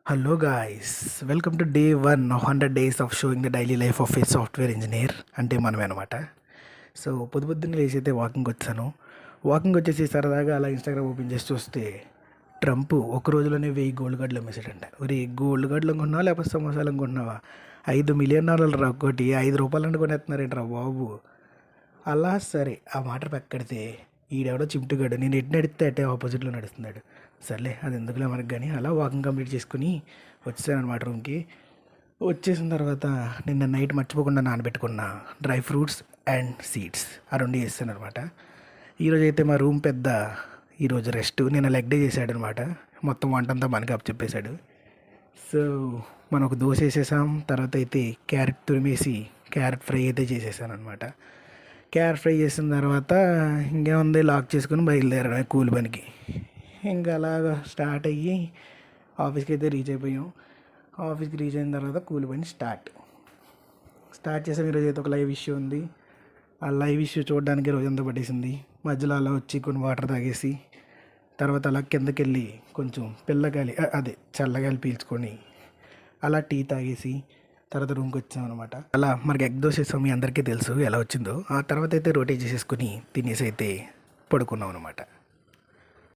Hello guys, welcome to day 1 of 100 days of showing the daily life of a software engineer. అంటే మనమే అనమాట. So పొద్దున్నే లేచి అయితే వాకింగ్ వచ్చాను. వాకింగ్ వచ్చేసి సరదాగా అలా ఇన్స్టాగ్రామ్ ఓపెన్ చేసి చూస్తే ట్రంప్ ఒక రోజులోనే 1000 గోల్డ్ కార్డులు అమ్మేశాడంట. ఒరే, గోల్డ్ కార్డులు అనుకుంటున్నావా లేకపోతే సమోసాలు అనుకుంటున్నావా? $5 మిలియన్ రా ఒకటి, $5 కొనేస్తున్నారేంట్రా బాబు. అలా సరే, ఆ మాట పక్కడితే ఈడెవడో చింపుగాడు, నేను ఎటు నడిస్తే అటే ఆపోజిట్లో నడుస్తున్నాడు. సర్లే, అది ఎందుకులే మనకు. కానీ అలా వాకింగ్ కంప్లీట్ చేసుకుని వచ్చాను అనమాట రూమ్కి. వచ్చేసిన తర్వాత నిన్న నైట్ మర్చిపోకుండా నానబెట్టుకున్న డ్రై ఫ్రూట్స్ అండ్ సీడ్స్ ఆ రెండు వేస్తాను అనమాట. ఈరోజు అయితే మా రూమ్ పెద్ద ఈరోజు రెస్ట్, నిన్న లెగ్ డే చేశాడు అనమాట. మొత్తం వంటంతా మనకి అప్ చెప్పేశాడు. సో మనం ఒక దోశ వేసేసాం. తర్వాత అయితే క్యారెట్ తురిమేసి క్యారెట్ ఫ్రై అయితే చేసేసాను అనమాట. క్యారెట్ ఫ్రై చేసిన తర్వాత ఇంకేముంది, లాక్ చేసుకుని బయలుదేరడం కూలి పనికి. ఇంకా అలాగా స్టార్ట్ అయ్యి ఆఫీస్కి అయితే రీచ్ అయిపోయాం. ఆఫీస్కి రీచ్ అయిన తర్వాత కూలి పని స్టార్ట్ చేసాం. ఈరోజు అయితే ఒక లైవ్ ఇష్యూ ఉంది. ఆ లైవ్ ఇష్యూ చూడడానికి రోజంతా పట్టేసింది. మధ్యలో అలా వచ్చి కొన్ని వాటర్ తాగేసి తర్వాత అలా కిందకి వెళ్ళి కొంచెం పిల్లగాలి, అదే చల్లగాలి పీల్చుకొని అలా టీ తాగేసి తర్వాత రూమ్కి వచ్చాం అనమాట. అలా మనకి ఎగ్ దోశ వేసాం, మీ అందరికీ తెలుసు ఎలా వచ్చిందో. ఆ తర్వాత అయితే రోటీ చేసేసుకొని తినేసి అయితే పడుకున్నాం అనమాట.